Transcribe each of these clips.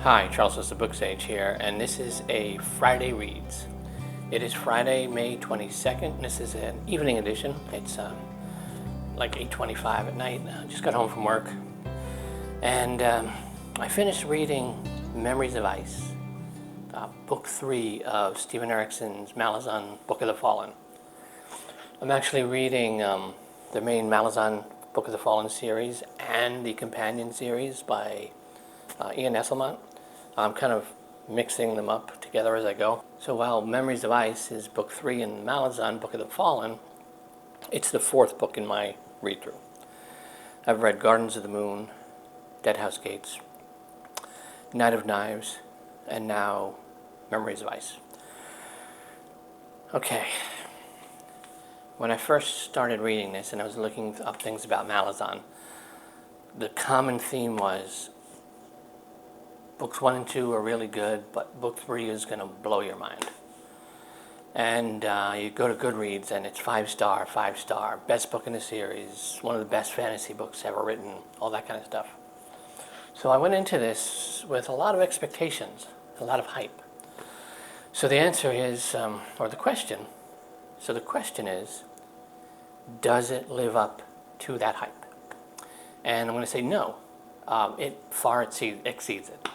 Hi, Charles SirBookSage here, and this is a Friday Reads. It is Friday, May 22nd. This is an evening edition. It's like 8:25 at night. I just got home from work, and I finished reading Memories of Ice, book 3 of Stephen Erickson's Malazan Book of the Fallen. I'm actually reading the main Malazan Book of the Fallen series and the companion series by Ian Esselmont. I'm kind of mixing them up together as I go. So while Memories of Ice is book 3 in Malazan Book of the Fallen, it's the 4th book in my read-through. I've read Gardens of the Moon, Dead House Gates, Night of Knives, and now Memories of Ice. Okay. When I first started reading this and I was looking up things about Malazan, the common theme was books 1 and 2 are really good, but book 3 is going to blow your mind. And you go to Goodreads and it's 5-star, 5-star, best book in the series, one of the best fantasy books ever written, all that kind of stuff. So I went into this with a lot of expectations, a lot of hype. So the answer is, the question is, does it live up to that hype? And I'm going to say no. It far exceeds it.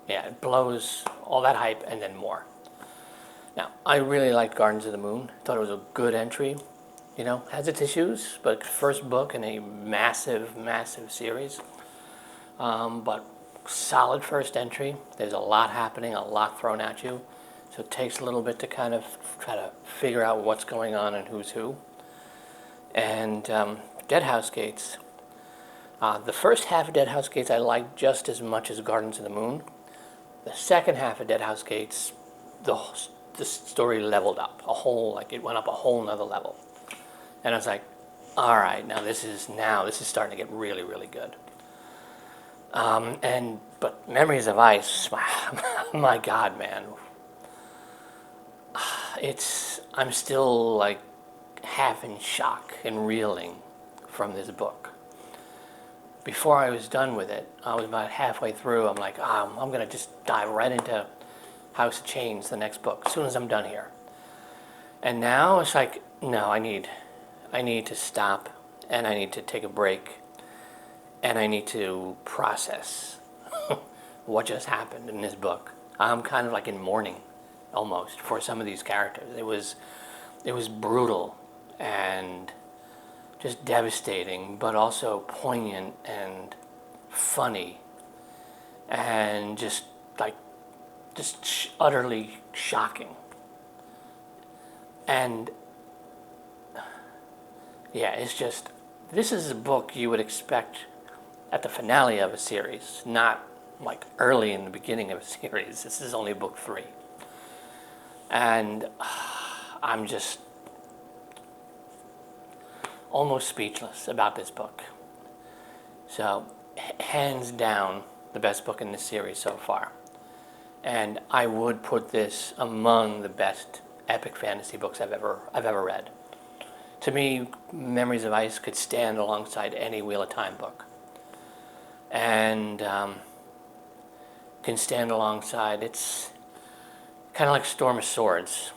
Yeah, it blows all that hype and then more. Now, I really liked Gardens of the Moon. Thought it was a good entry. You know, has its issues, but first book in a massive, massive series. But solid first entry. There's a lot happening, a lot thrown at you. So it takes a little bit to kind of try to figure out what's going on and who's who. And Dead House Gates. The first half of Dead House Gates I liked just as much as Gardens of the Moon. The second half of Dead House Gates, the story leveled up it went up a whole nother level. And I was like, all right, now this is starting to get really, really good. But Memories of Ice, my God, man. I'm still like half in shock and reeling from this book. Before I was done with it, I was about halfway through. I'm like, I'm going to just dive right into House of Chains, the next book, as soon as I'm done here. And now it's like, no, I need to stop, and I need to take a break, and I need to process what just happened in this book. I'm kind of like in mourning, almost, for some of these characters. It was brutal and just devastating, but also poignant and funny, and just utterly shocking. And yeah, this is a book you would expect at the finale of a series, not like early in the beginning of a series. This is only book 3. And I'm just almost speechless about this book. So, hands down, the best book in this series so far. And I would put this among the best epic fantasy books I've ever read. To me, Memories of Ice could stand alongside any Wheel of Time book. And can stand alongside, it's kind of like Storm of Swords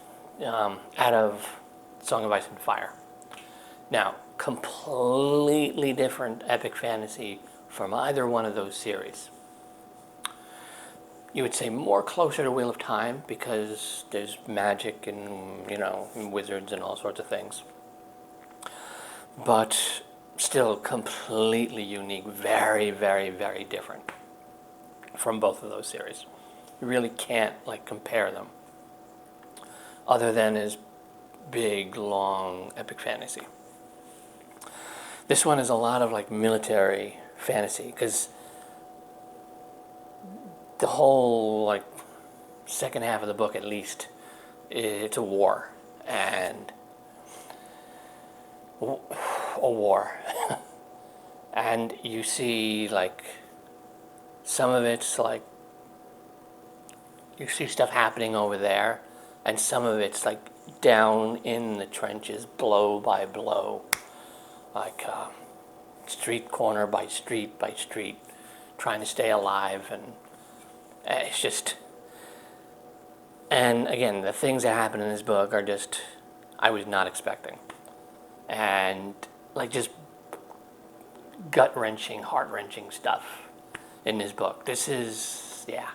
out of Song of Ice and Fire. Now, completely different epic fantasy from either one of those series. You would say more closer to Wheel of Time because there's magic and, and wizards and all sorts of things. But still completely unique, very, very, very different from both of those series. You really can't compare them other than as big, long epic fantasy. This one is a lot of military fantasy because the whole second half of the book, at least, it's a war, and a war. And you see some of it's you see stuff happening over there, and some of it's down in the trenches, blow by blow, street corner by street by street, trying to stay alive and It's just, and again, the things that happen in this book are just, I was not expecting. And like just gut-wrenching, heart-wrenching stuff in this book. This is, yeah.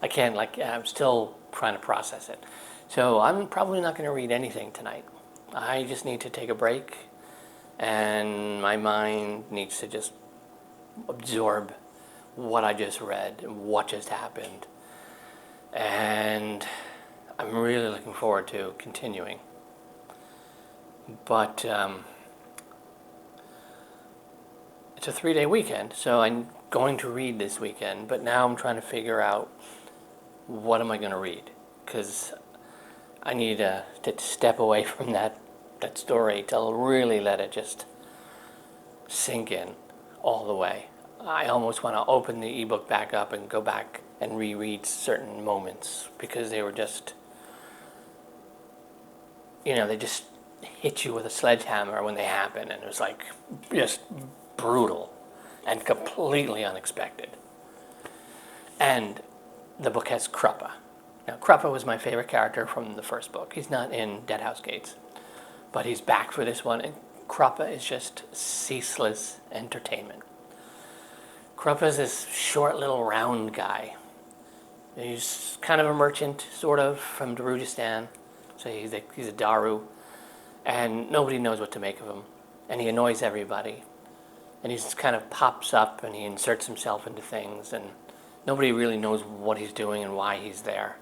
I can't, like, I'm still trying to process it. So I'm probably not going to read anything tonight. I just need to take a break, and my mind needs to just absorb what I just read and what just happened. And I'm really looking forward to continuing. But it's a 3-day weekend, so I'm going to read this weekend, but now I'm trying to figure out what am I going to read, because I need to step away from that story to really let it just sink in all the way. I almost want to open the ebook back up and go back and reread certain moments, because they were just, they just hit you with a sledgehammer when they happen, and it was like just brutal and completely unexpected. And the book has Kruppa. Now, Kruppa was my favorite character from the first book. He's not in Dead House Gates, but he's back for this one, and Kruppa is just ceaseless entertainment. Kruppa is this short little round guy. He's kind of a merchant, sort of, from Darujistan, so he's a Daru, and nobody knows what to make of him, and he annoys everybody, and he just kind of pops up and he inserts himself into things, and nobody really knows what he's doing and why he's there.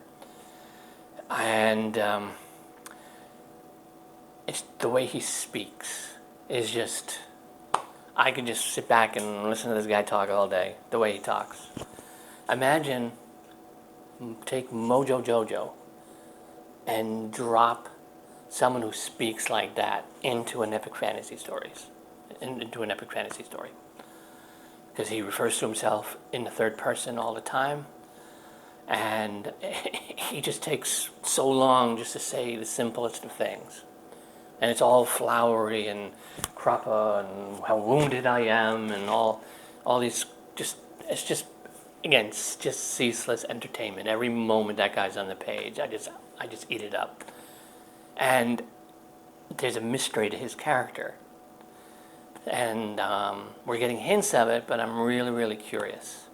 And it's the way he speaks is just, I could just sit back and listen to this guy talk all day, the way he talks. Imagine, take Mojo Jojo and drop someone who speaks like that into an epic fantasy story. Because he refers to himself in the third person all the time, and he just takes so long just to say the simplest of things. And it's all flowery and Kruppa and how wounded I am and all these, it's just ceaseless entertainment. Every moment that guy's on the page, I just eat it up. And there's a mystery to his character. And we're getting hints of it, but I'm really, really curious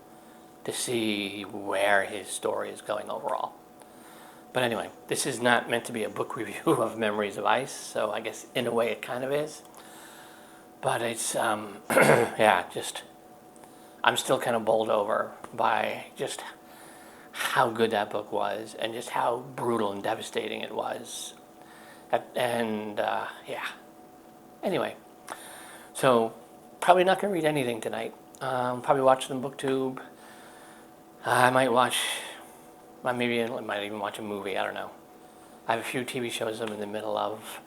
to see where his story is going overall. But anyway, this is not meant to be a book review of Memories of Ice, so I guess in a way it kind of is. But it's, I'm still kind of bowled over by just how good that book was and just how brutal and devastating it was. Anyway, so probably not going to read anything tonight. Probably watch some BookTube. I might even watch a movie, I don't know. I have a few TV shows I'm in the middle of,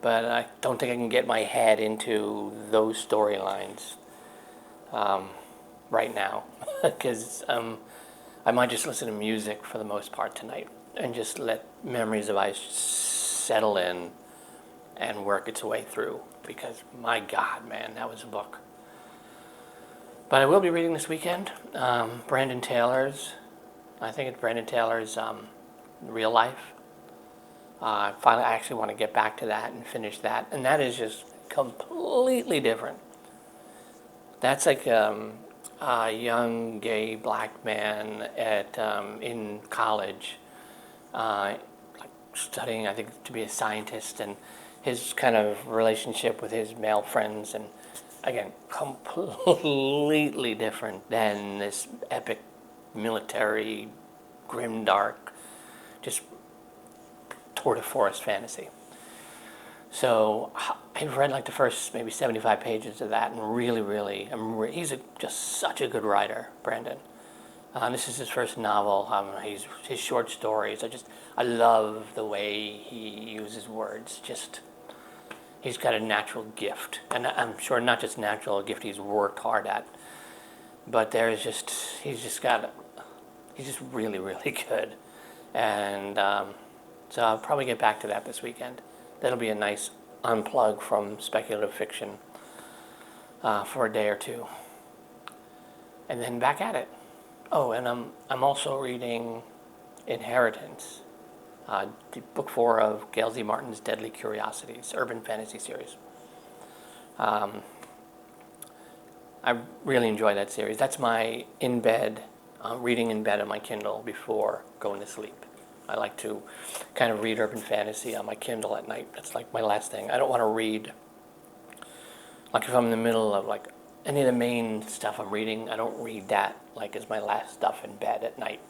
but I don't think I can get my head into those storylines right now, because I might just listen to music for the most part tonight and just let Memories of Ice settle in and work its way through, because my God, man, that was a book. But I will be reading this weekend Brandon Taylor's Real Life. Finally, I actually want to get back to that and finish that, and that is just completely different. That's like a young gay black man in college, studying, I think, to be a scientist, and his kind of relationship with his male friends, and again, completely different than this epic military, grimdark, just tour de force fantasy. So I've read like the first maybe 75 pages of that, and really, he's just such a good writer, Brandon. This is his first novel. His short stories. I love the way he uses words. He's got a natural gift, and I'm sure not just natural, a gift he's worked hard at. But he's just really, really good. And so I'll probably get back to that this weekend. That'll be a nice unplug from speculative fiction for a day or two. And then back at it. Oh, and I'm also reading Inheritance, the book 4 of Gail Z. Martin's Deadly Curiosities, urban fantasy series. I really enjoy that series. That's my in bed, reading in bed on my Kindle before going to sleep. I like to kind of read urban fantasy on my Kindle at night. That's like my last thing. I don't want to read, like if I'm in the middle of like any of the main stuff I'm reading, I don't read that like as my last stuff in bed at night.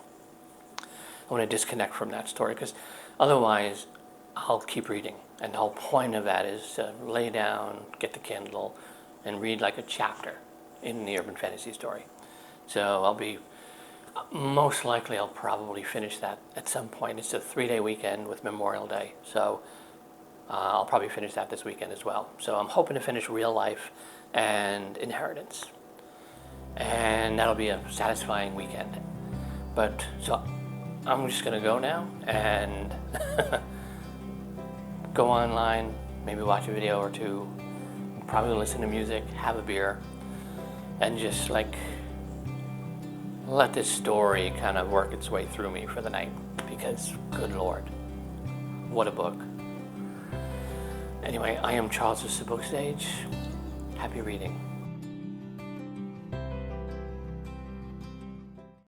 I want to disconnect from that story because otherwise I'll keep reading. And the whole point of that is to lay down, get the Kindle, and read like a chapter in the urban fantasy story. So most likely I'll probably finish that at some point. It's a 3-day weekend with Memorial Day. So I'll probably finish that this weekend as well. So I'm hoping to finish Real Life and Inheritance. And that'll be a satisfying weekend. But so I'm just gonna go now and go online, maybe watch a video or two, probably listen to music, have a beer, and just like let this story kind of work its way through me for the night, because good Lord, what a book. Anyway, I am Charles with SirBookSage. Happy reading.